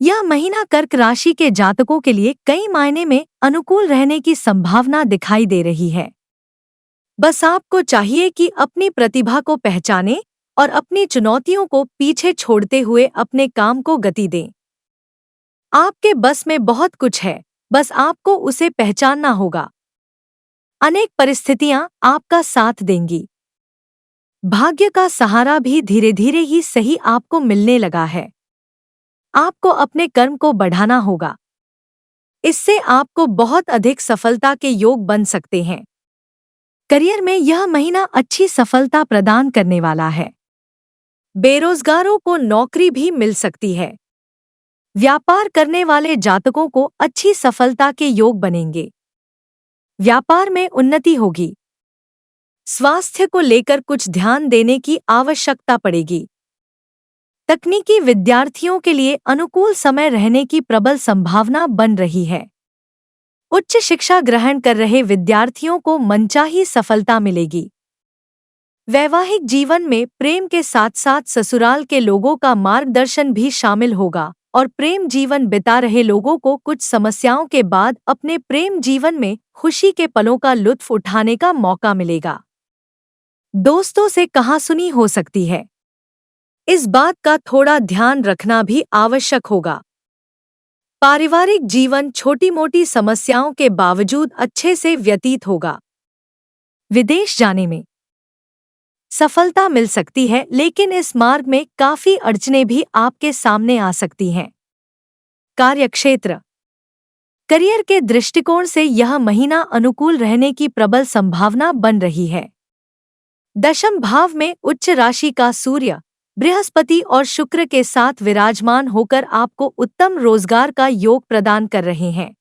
यह महीना कर्क राशि के जातकों के लिए कई मायने में अनुकूल रहने की संभावना दिखाई दे रही है। बस आपको चाहिए कि अपनी प्रतिभा को पहचानें और अपनी चुनौतियों को पीछे छोड़ते हुए अपने काम को गति दें। आपके बस में बहुत कुछ है, बस आपको उसे पहचानना होगा। अनेक परिस्थितियां आपका साथ देंगी। भाग्य का सहारा भी धीरे धीरे ही सही आपको मिलने लगा है। आपको अपने कर्म को बढ़ाना होगा। इससे आपको बहुत अधिक सफलता के योग बन सकते हैं। करियर में यह महीना अच्छी सफलता प्रदान करने वाला है। बेरोजगारों को नौकरी भी मिल सकती है। व्यापार करने वाले जातकों को अच्छी सफलता के योग बनेंगे। व्यापार में उन्नति होगी। स्वास्थ्य को लेकर कुछ ध्यान देने की आवश्यकता पड़ेगी। तकनीकी विद्यार्थियों के लिए अनुकूल समय रहने की प्रबल संभावना बन रही है। उच्च शिक्षा ग्रहण कर रहे विद्यार्थियों को मनचाही सफलता मिलेगी। वैवाहिक जीवन में प्रेम के साथ साथ ससुराल के लोगों का मार्गदर्शन भी शामिल होगा और प्रेम जीवन बिता रहे लोगों को कुछ समस्याओं के बाद अपने प्रेम जीवन में खुशी के पलों का लुत्फ उठाने का मौका मिलेगा। दोस्तों से कहासुनी हो सकती है। इस बात का थोड़ा ध्यान रखना भी आवश्यक होगा। पारिवारिक जीवन छोटी मोटी समस्याओं के बावजूद अच्छे से व्यतीत होगा। विदेश जाने में सफलता मिल सकती है, लेकिन इस मार्ग में काफी अड़चनें भी आपके सामने आ सकती हैं। कार्यक्षेत्र करियर के दृष्टिकोण से यह महीना अनुकूल रहने की प्रबल संभावना बन रही है। दशम भाव में उच्च राशि का सूर्य बृहस्पति और शुक्र के साथ विराजमान होकर आपको उत्तम रोजगार का योग प्रदान कर रहे हैं।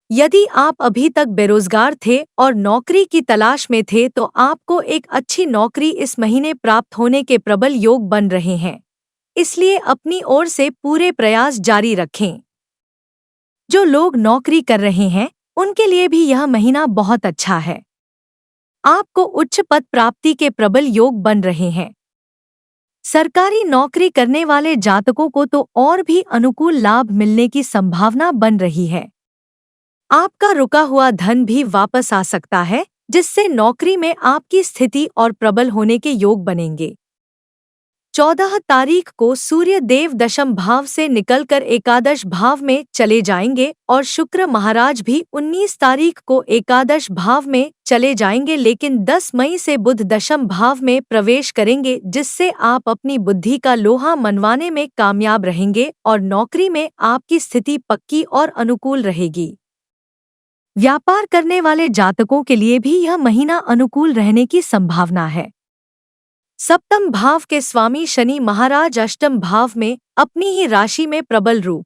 यदि आप अभी तक बेरोजगार थे और नौकरी की तलाश में थे तो आपको एक अच्छी नौकरी इस महीने प्राप्त होने के प्रबल योग बन रहे हैं। इसलिए अपनी ओर से पूरे प्रयास जारी रखें। जो लोग नौकरी कर रहे हैं उनके लिए भी यह महीना बहुत अच्छा है। आपको उच्च पद प्राप्ति के प्रबल योग बन रहे हैं। सरकारी नौकरी करने वाले जातकों को तो और भी अनुकूल लाभ मिलने की संभावना बन रही है। आपका रुका हुआ धन भी वापस आ सकता है, जिससे नौकरी में आपकी स्थिति और प्रबल होने के योग बनेंगे। 14 तारीख को सूर्य देव दशम भाव से निकलकर एकादश भाव में चले जाएंगे और शुक्र महाराज भी 19 तारीख को एकादश भाव में चले जाएंगे, लेकिन 10 मई से बुध दशम भाव में प्रवेश करेंगे, जिससे आप अपनी बुद्धि का लोहा मनवाने में कामयाब रहेंगे और नौकरी में आपकी स्थिति पक्की और अनुकूल रहेगी। व्यापार करने वाले जातकों के लिए भी यह महीना अनुकूल रहने की संभावना है। सप्तम भाव के स्वामी शनि महाराज अष्टम भाव में अपनी ही राशि में प्रबल रूप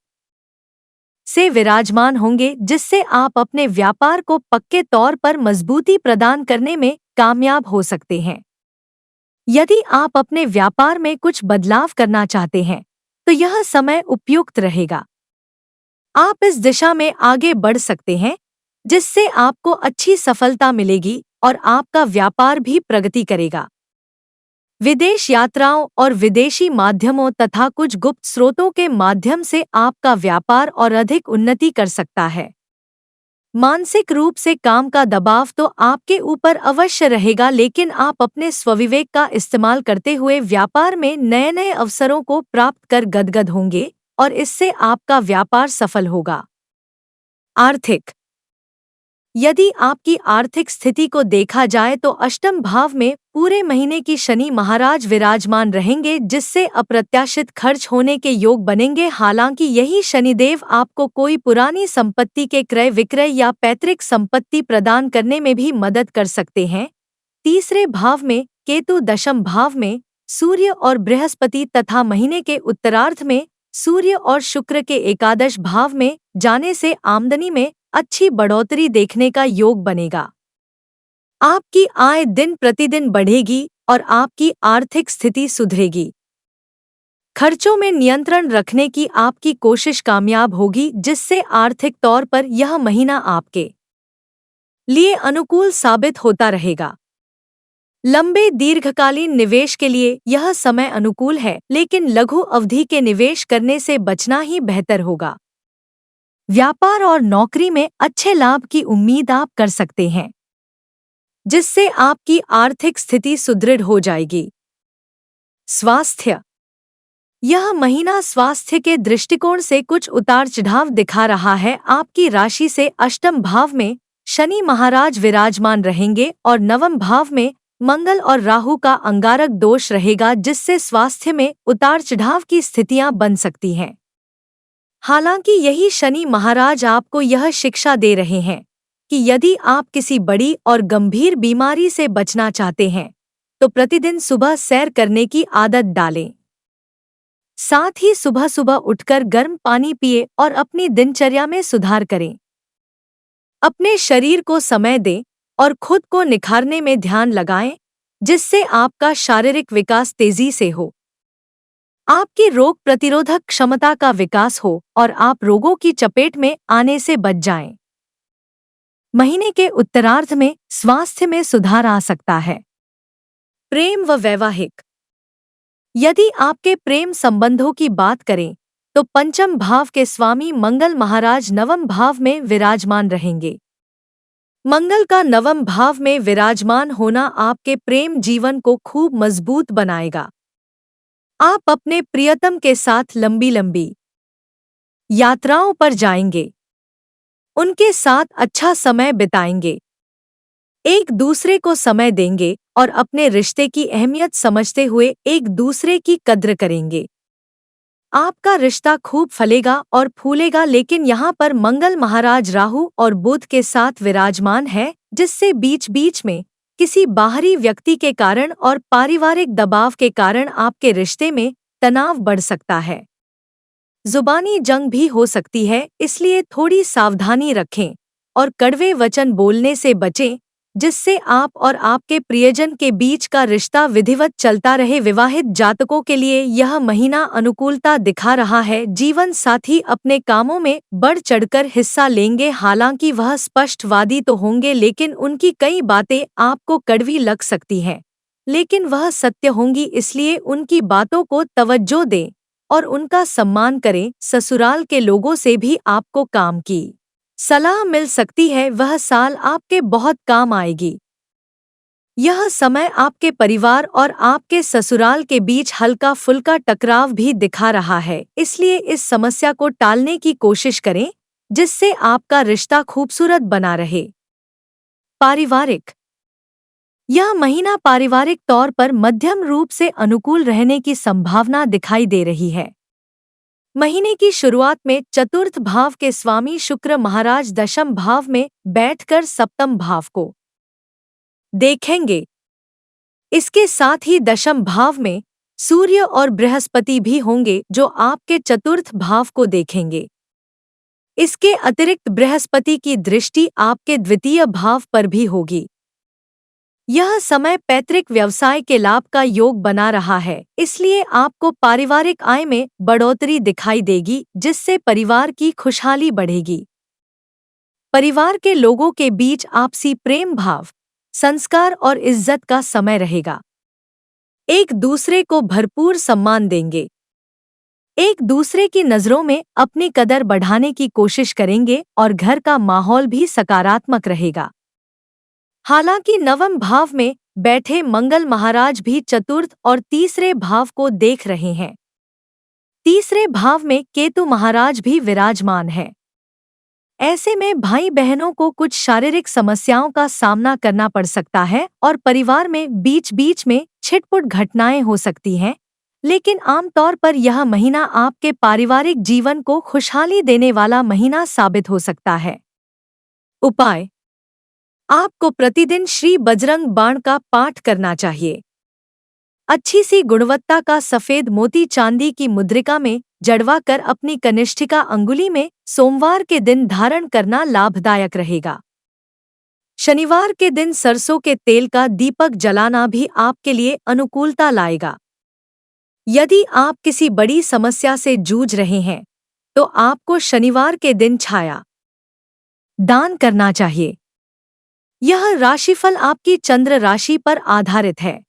से विराजमान होंगे, जिससे आप अपने व्यापार को पक्के तौर पर मजबूती प्रदान करने में कामयाब हो सकते हैं। यदि आप अपने व्यापार में कुछ बदलाव करना चाहते हैं तो यह समय उपयुक्त रहेगा। आप इस दिशा में आगे बढ़ सकते हैं, जिससे आपको अच्छी सफलता मिलेगी और आपका व्यापार भी प्रगति करेगा। विदेश यात्राओं और विदेशी माध्यमों तथा कुछ गुप्त स्रोतों के माध्यम से आपका व्यापार और अधिक उन्नति कर सकता है। मानसिक रूप से काम का दबाव तो आपके ऊपर अवश्य रहेगा, लेकिन आप अपने स्वविवेक का इस्तेमाल करते हुए व्यापार में नए नए अवसरों को प्राप्त कर गदगद होंगे और इससे आपका व्यापार सफल होगा। आर्थिक यदि आपकी आर्थिक स्थिति को देखा जाए तो अष्टम भाव में पूरे महीने की शनि महाराज विराजमान रहेंगे, जिससे अप्रत्याशित खर्च होने के योग बनेंगे। हालांकि यही शनिदेव आपको कोई पुरानी संपत्ति के क्रय विक्रय या पैतृक संपत्ति प्रदान करने में भी मदद कर सकते हैं। तीसरे भाव में केतु दशम भाव में सूर्य और बृहस्पति तथा महीने के उत्तरार्ध में सूर्य और शुक्र के एकादश भाव में जाने से आमदनी में अच्छी बढ़ोतरी देखने का योग बनेगा। आपकी आय दिन प्रतिदिन बढ़ेगी और आपकी आर्थिक स्थिति सुधरेगी। खर्चों में नियंत्रण रखने की आपकी कोशिश कामयाब होगी, जिससे आर्थिक तौर पर यह महीना आपके लिए अनुकूल साबित होता रहेगा। लंबे दीर्घकालीन निवेश के लिए यह समय अनुकूल है, लेकिन लघु अवधि के निवेश करने से बचना ही बेहतर होगा। व्यापार और नौकरी में अच्छे लाभ की उम्मीद आप कर सकते हैं, जिससे आपकी आर्थिक स्थिति सुदृढ़ हो जाएगी। स्वास्थ्य। यह महीना स्वास्थ्य के दृष्टिकोण से कुछ उतार चढ़ाव दिखा रहा है। आपकी राशि से अष्टम भाव में शनि महाराज विराजमान रहेंगे और नवम भाव में मंगल और राहु का अंगारक दोष रहेगा, जिससे स्वास्थ्य में उतार चढ़ाव की स्थितियां बन सकती हैं। हालांकि यही शनि महाराज आपको यह शिक्षा दे रहे हैं कि यदि आप किसी बड़ी और गंभीर बीमारी से बचना चाहते हैं तो प्रतिदिन सुबह सैर करने की आदत डालें। साथ ही सुबह सुबह उठकर गर्म पानी पिए और अपनी दिनचर्या में सुधार करें। अपने शरीर को समय दें और खुद को निखारने में ध्यान लगाएं, जिससे आपका शारीरिक विकास तेजी से हो, आपकी रोग प्रतिरोधक क्षमता का विकास हो और आप रोगों की चपेट में आने से बच जाएं। महीने के उत्तरार्ध में स्वास्थ्य में सुधार आ सकता है। प्रेम व वैवाहिक। यदि आपके प्रेम संबंधों की बात करें तो पंचम भाव के स्वामी मंगल महाराज नवम भाव में विराजमान रहेंगे। मंगल का नवम भाव में विराजमान होना आपके प्रेम जीवन को खूब मजबूत बनाएगा। आप अपने प्रियतम के साथ लंबी लंबी यात्राओं पर जाएंगे, उनके साथ अच्छा समय बिताएंगे, एक दूसरे को समय देंगे और अपने रिश्ते की अहमियत समझते हुए एक दूसरे की कद्र करेंगे। आपका रिश्ता खूब फलेगा और फूलेगा, लेकिन यहाँ पर मंगल महाराज राहु और बुध के साथ विराजमान है, जिससे बीच बीच में किसी बाहरी व्यक्ति के कारण और पारिवारिक दबाव के कारण आपके रिश्ते में तनाव बढ़ सकता है। जुबानी जंग भी हो सकती है, इसलिए थोड़ी सावधानी रखें और कड़वे वचन बोलने से बचें, जिससे आप और आपके प्रियजन के बीच का रिश्ता विधिवत चलता रहे। विवाहित जातकों के लिए यह महीना अनुकूलता दिखा रहा है। जीवन साथी अपने कामों में बढ़ चढ़कर हिस्सा लेंगे। हालांकि वह स्पष्टवादी तो होंगे, लेकिन उनकी कई बातें आपको कड़वी लग सकती हैं, लेकिन वह सत्य होंगी, इसलिए उनकी बातों को तवज्जो दें और उनका सम्मान करें। ससुराल के लोगों से भी आपको काम की सलाह मिल सकती है, वह साल आपके बहुत काम आएगी। यह समय आपके परिवार और आपके ससुराल के बीच हल्का फुल्का टकराव भी दिखा रहा है, इसलिए इस समस्या को टालने की कोशिश करें, जिससे आपका रिश्ता खूबसूरत बना रहे। पारिवारिक। यह महीना पारिवारिक तौर पर मध्यम रूप से अनुकूल रहने की संभावना दिखाई दे रही है। महीने की शुरुआत में चतुर्थ भाव के स्वामी शुक्र महाराज दशम भाव में बैठकर सप्तम भाव को देखेंगे। इसके साथ ही दशम भाव में सूर्य और बृहस्पति भी होंगे, जो आपके चतुर्थ भाव को देखेंगे। इसके अतिरिक्त बृहस्पति की दृष्टि आपके द्वितीय भाव पर भी होगी। यह समय पैतृक व्यवसाय के लाभ का योग बना रहा है, इसलिए आपको पारिवारिक आय में बढ़ोतरी दिखाई देगी, जिससे परिवार की खुशहाली बढ़ेगी। परिवार के लोगों के बीच आपसी प्रेम भाव, संस्कार और इज्जत का समय रहेगा। एक दूसरे को भरपूर सम्मान देंगे। एक दूसरे की नज़रों में अपनी कदर बढ़ाने की कोशिश करेंगे और घर का माहौल भी सकारात्मक रहेगा। हालांकि नवम भाव में बैठे मंगल महाराज भी चतुर्थ और तीसरे भाव को देख रहे हैं। तीसरे भाव में केतु महाराज भी विराजमान है। ऐसे में भाई बहनों को कुछ शारीरिक समस्याओं का सामना करना पड़ सकता है और परिवार में बीच बीच में छिटपुट घटनाएं हो सकती हैं, लेकिन आमतौर पर यह महीना आपके पारिवारिक जीवन को खुशहाली देने वाला महीना साबित हो सकता है। उपाय। आपको प्रतिदिन श्री बजरंग बाण का पाठ करना चाहिए। अच्छी सी गुणवत्ता का सफेद मोती चांदी की मुद्रिका में जड़वा कर अपनी कनिष्ठिका अंगुली में सोमवार के दिन धारण करना लाभदायक रहेगा। शनिवार के दिन सरसों के तेल का दीपक जलाना भी आपके लिए अनुकूलता लाएगा। यदि आप किसी बड़ी समस्या से जूझ रहे हैं तो आपको शनिवार के दिन छाया दान करना चाहिए। यह राशिफल आपकी चंद्र राशि पर आधारित है।